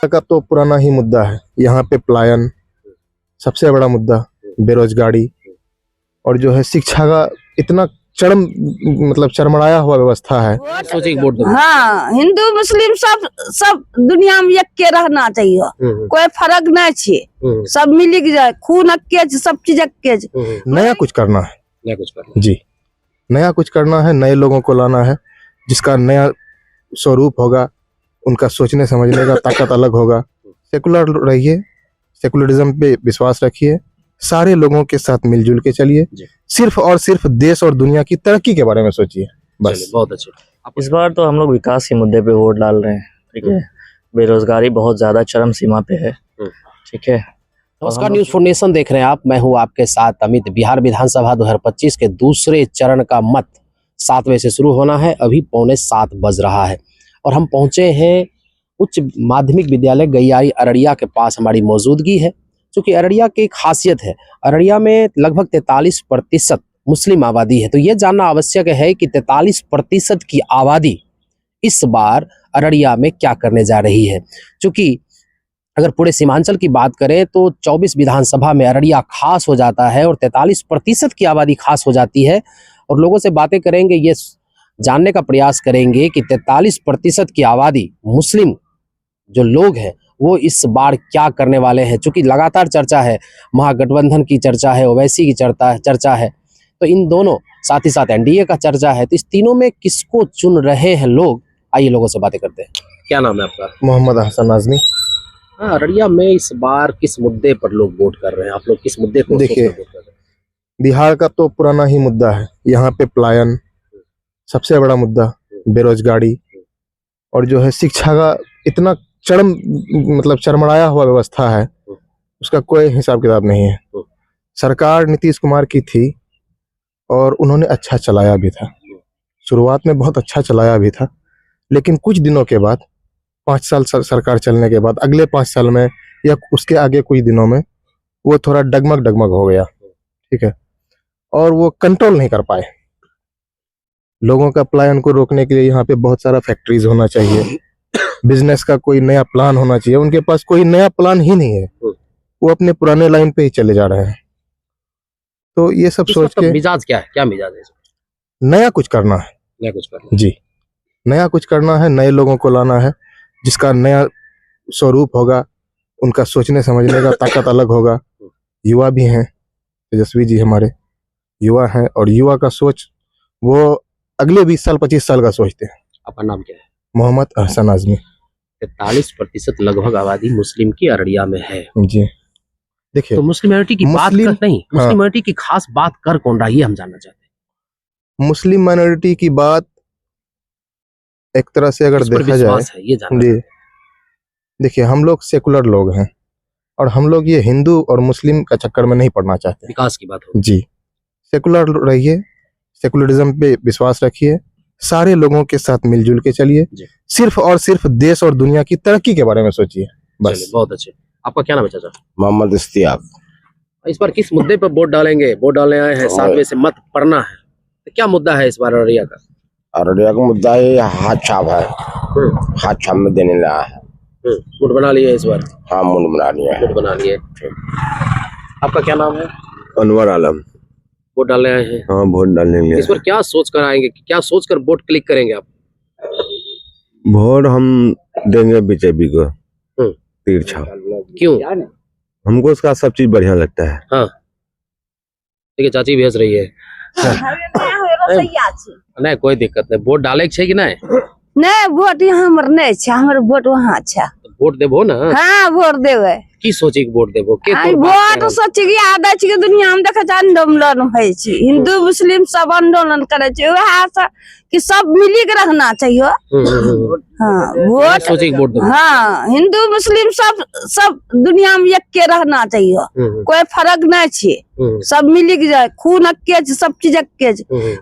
बिहार का तो पुराना ही मुद्दा है। यहाँ पे पलायन सबसे बड़ा मुद्दा, बेरोजगारी और जो है शिक्षा का इतना चरमराया हुआ व्यवस्था है। सोचिए वोट दो। हाँ, हिंदू मुस्लिम सब दुनिया में एक के रहना चाहिए, कोई फर्क नहीं छे, सब मिली के जाए, खून अक्के सब चीज अक्के। नया कुछ करना है, जी, नया कुछ करना है, नए लोगों को लाना है जिसका नया स्वरूप होगा, उनका सोचने समझने का ताकत अलग होगा। सेकुलर रहिए, सेकुलरिज्म पे विश्वास रखिए, सारे लोगों के साथ मिलजुल के चलिए, सिर्फ और सिर्फ देश और दुनिया की तरक्की के बारे में सोचिए, बस। बहुत अच्छे। इस बार तो हम लोग विकास के मुद्दे पे वोट डाल रहे हैं, ठीक है। बेरोजगारी बहुत ज्यादा चरम सीमा पे है, ठीक है। नमस्कार, न्यूज़ फॉर नेशन देख रहे हैं आप, मैं हूं आपके साथ अमित। बिहार विधानसभा 2025 के दूसरे चरण का मत 7 बजे से शुरू होना है, अभी 6:45 बज रहा है और हम पहुंचे हैं उच्च माध्यमिक विद्यालय गैयारी अररिया के पास। हमारी मौजूदगी है क्योंकि अररिया की एक खासियत है, अररिया में लगभग 43% मुस्लिम आबादी है। तो ये जानना आवश्यक है कि 43% की आबादी इस बार अररिया में क्या करने जा रही है। क्योंकि अगर पूरे सीमांचल की बात करें तो 24 विधानसभा में अररिया खास हो जाता है और 43% की आबादी खास हो जाती है। और लोगों से बातें करेंगे, ये जानने का प्रयास करेंगे कि 43% की आबादी मुस्लिम जो लोग हैं वो इस बार क्या करने वाले हैं। चूंकि लगातार चर्चा है, महागठबंधन की चर्चा है, ओवैसी की चर्चा है, तो इन दोनों साथ ही साथ एनडीए का चर्चा है, तो इस तीनों में किसको चुन रहे हैं लोग, आइए लोगों से बातें करते हैं। क्या नाम है आपका? मोहम्मद हसन आजमी। हाँ, अररिया में इस बार किस मुद्दे पर लोग वोट कर रहे हैं? आप लोग किस मुद्दे को देखिए, वोट कर रहे हैं? बिहार का तो पुराना ही मुद्दा है। यहाँ पे पलायन सबसे बड़ा मुद्दा, बेरोजगारी और जो है शिक्षा का इतना चरमराया हुआ व्यवस्था है, उसका कोई हिसाब किताब नहीं है। सरकार नीतीश कुमार की थी और उन्होंने अच्छा चलाया भी था, शुरुआत में बहुत अच्छा चलाया भी था, लेकिन कुछ दिनों के बाद, 5 साल सरकार चलने के बाद, अगले 5 साल में या उसके आगे कुछ दिनों में वो थोड़ा डगमग हो गया, ठीक है, और वो कंट्रोल नहीं कर पाए। लोगों का पलायन को रोकने के लिए यहाँ पे बहुत सारा फैक्ट्रीज होना चाहिए, बिजनेस का कोई नया प्लान होना चाहिए। उनके पास कोई नया प्लान ही नहीं है, वो अपने पुराने लाइन पे ही चले जा रहे हैं। तो ये सब सोच के मिजाज क्या है? क्या मिजाज है? नया कुछ करना है, नया कुछ करना, जी, नया कुछ करना है, नए लोगों को लाना है जिसका नया स्वरूप होगा, उनका सोचने समझने का ताकत अलग होगा। युवा भी हैं, तेजस्वी जी हमारे युवा हैं और युवा का सोच वो अगले 20 साल 25 साल का सोचते हैं। आपका नाम क्या है? मोहम्मद हसन आजमी। 43% लगभग आबादी मुस्लिम की अररिया में है, जी। देखिए, तो मुस्लिम माइनॉरिटी की बात कर नहीं, मुस्लिम माइनॉरिटी की खास बात कर कौन रहा है, ये हम जानना चाहते हैं। मुस्लिम माइनॉरिटी की बात एक तरह से अगर देखा जाए, ये जानना, देखिए, हम लोग सेकुलर लोग हैं और हम लोग ये हिंदू और मुस्लिम का चक्कर में नहीं पड़ना चाहते। विकास की बात हो, जी, सेकुलर रहिए, सेकुलरिज्म पे विश्वास रखिए, सारे लोगों के साथ मिलजुल के चलिए, सिर्फ और सिर्फ देश और दुनिया की तरक्की के बारे में सोचिए, बस। बहुत अच्छे। आपका क्या नाम है चाचा? मोहम्मद इश्तियाक। इस बार किस मुद्दे पर वोट डालेंगे? वोट डालने आए हैं, 7 बजे से मत पड़ना है, तो क्या मुद्दा है इस बार अररिया का? अररिया का मुद्दा ये हाथ छाप है, हाथ छाप में देने लगा है। मुठ बना लिया इस बार? हाँ, मुंड बना लिया है। मुठ बना लिए। आपका क्या नाम है? अनवर आलम। वोट डालने आए हैं? हाँ, वोट डालने में। इस बार क्या सोच कर आएंगे, क्या सोच कर वोट क्लिक करेंगे आप? वोट हम देंगे बीजेपी को, तिरछा। क्यों? हमको उसका सब चीज बढ़िया लगता है। हाँ, ठीक है, चाची भेज रही है। नहीं, कोई दिक्कत नहीं, वोट डाले के कि नहीं? नहीं, वोट यहाँ हमर नहीं छे, हमर वोट वहाँ छे। वोट देबो ना? हाँ, वोट देवे। की सोची के वोट देबो? के वोट सोची के आदत के दुनिया में देखा आंदोलन होय छै, हिंदू मुस्लिम सब आंदोलन करे छै, वह से कि सब मिली के रहना चाहिए। हाँ, वोट सोची के वोट देबो। हाँ, हिंदू मुस्लिम सब दुनिया में एक के रहना चाहिए, कोई फर्क नहीं छे, सब मिली के जाए, खून अक्के सब चीज अक्के।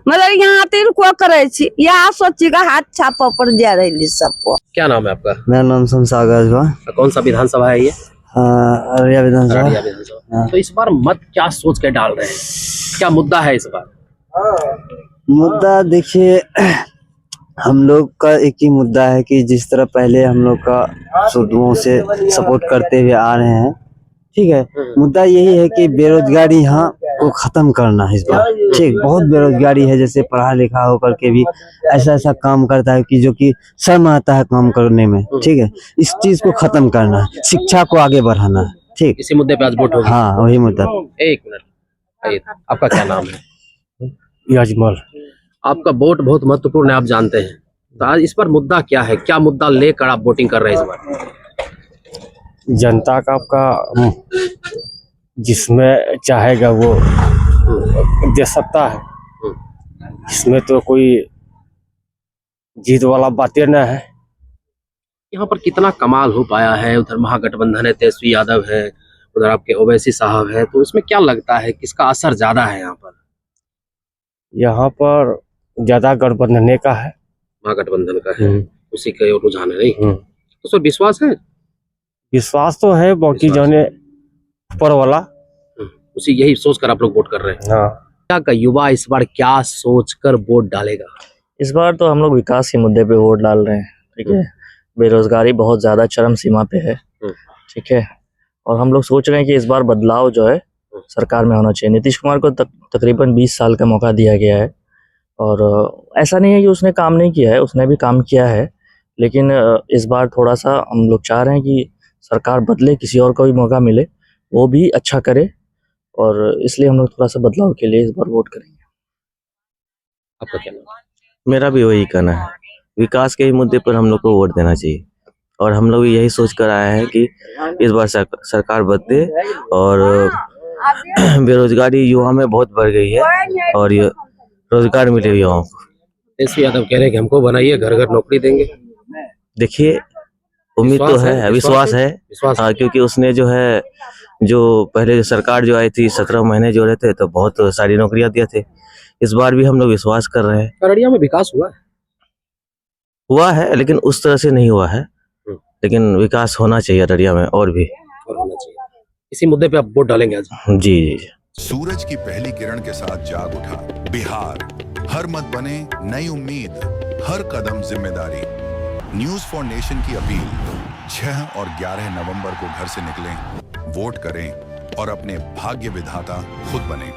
मगर यहाँ तीन को करे छी, यहाँ सोची का हाथ छापा पर जा रही सबको। क्या नाम है आपका? मेरा नाम शमसागर है। कौन सा विधानसभा है ये? अररिया विधानसभा। तो इस बार मत क्या सोच के डाल रहे हैं? क्या मुद्दा है इस बार? मुद्दा देखिए, हम लोग का एक ही मुद्दा है कि जिस तरह पहले हम लोग का शुरुओं से सपोर्ट करते हुए आ रहे हैं, ठीक है। मुद्दा यही है कि बेरोजगारी यहाँ को खत्म करना है इस बार। ठीक, बहुत बेरोजगारी है, जैसे पढ़ा लिखा होकर के भी ऐसा ऐसा काम करता है कि जो कि शर्म आता है काम करने में, ठीक है। इस चीज को खत्म करना है, शिक्षा को आगे बढ़ाना है, ठीक। इसी मुद्दे पे आज वोट होगी। हाँ, वही मुद्दा। एक मिनट, आइए, आपका क्या नाम है? यजमल। आपका वोट बहुत महत्वपूर्ण है, आप जानते हैं। तो आज इस पर मुद्दा क्या है, क्या मुद्दा लेकर आप वोटिंग कर रहे हैं इस बार? जनता का आपका जिसमें चाहेगा वो दे सकता है, इसमें तो कोई जीत वाला बातें न है। यहाँ पर कितना कमाल हो पाया है, उधर महागठबंधन है, तेजस्वी यादव है, उधर आपके ओवैसी साहब है, तो इसमें क्या लगता है किसका असर ज्यादा है? यहाँ पर ज्यादा गठबंधन का है, महागठबंधन का है, उसी का रुझान है, नहीं? तो सर विश्वास है? विश्वास तो है, बाकी विश्वास। जाने ऊपर वाला। उसी यही सोचकर आप लोग वोट कर रहे हैं। हाँ, क्या का युवा इस बार क्या सोचकर वोट डालेगा? इस बार तो हम लोग विकास के मुद्दे पे वोट डाल रहे हैं, ठीक है। बेरोजगारी बहुत ज़्यादा चरम सीमा पे है, ठीक है। और हम लोग सोच रहे हैं कि इस बार बदलाव जो है सरकार में होना चाहिए। नीतीश कुमार को तकरीबन 20 साल का मौका दिया गया है, और ऐसा नहीं है कि उसने काम नहीं किया है, उसने भी काम किया है। लेकिन इस बार थोड़ा सा हम लोग चाह रहे हैं कि सरकार बदले, किसी और को भी मौका मिले, वो भी अच्छा करे, और इसलिए हम लोग थोड़ा सा बदलाव के लिए इस बार वोट करेंगे। आपका क्या नाम? मेरा भी वही कहना है, विकास के ही मुद्दे पर हम लोग को वोट देना चाहिए। और हम लोग यही सोच कर आए हैं कि इस बार सरकार बदले, और बेरोजगारी युवा में बहुत बढ़ गई है और ये रोजगार मिले युवाओं को। तेजस्वी यादव कह रहे हैं कि हमको बनाइए, घर घर नौकरी देंगे। देखिए, उम्मीद तो है, विश्वास है, हाँ, क्योंकि उसने जो है, जो पहले सरकार जो आई थी 17 महीने जो रहे थे तो बहुत सारी नौकरियां दिए थे। इस बार भी हम लोग विश्वास कर रहे हैं। अररिया में विकास हुआ है, लेकिन उस तरह से नहीं हुआ है, लेकिन विकास होना चाहिए अररिया में और भी, और होना चाहिए। इसी मुद्दे पे आप वोट डालेंगे आज? जी। सूरज की पहली किरण के साथ जाग उठा बिहार, हर मत बने नई उम्मीद, हर कदम जिम्मेदारी। न्यूज फॉर नेशन की अपील, 6 और 11 नवंबर को घर से निकलें, वोट करें और अपने भाग्य विधाता खुद बने।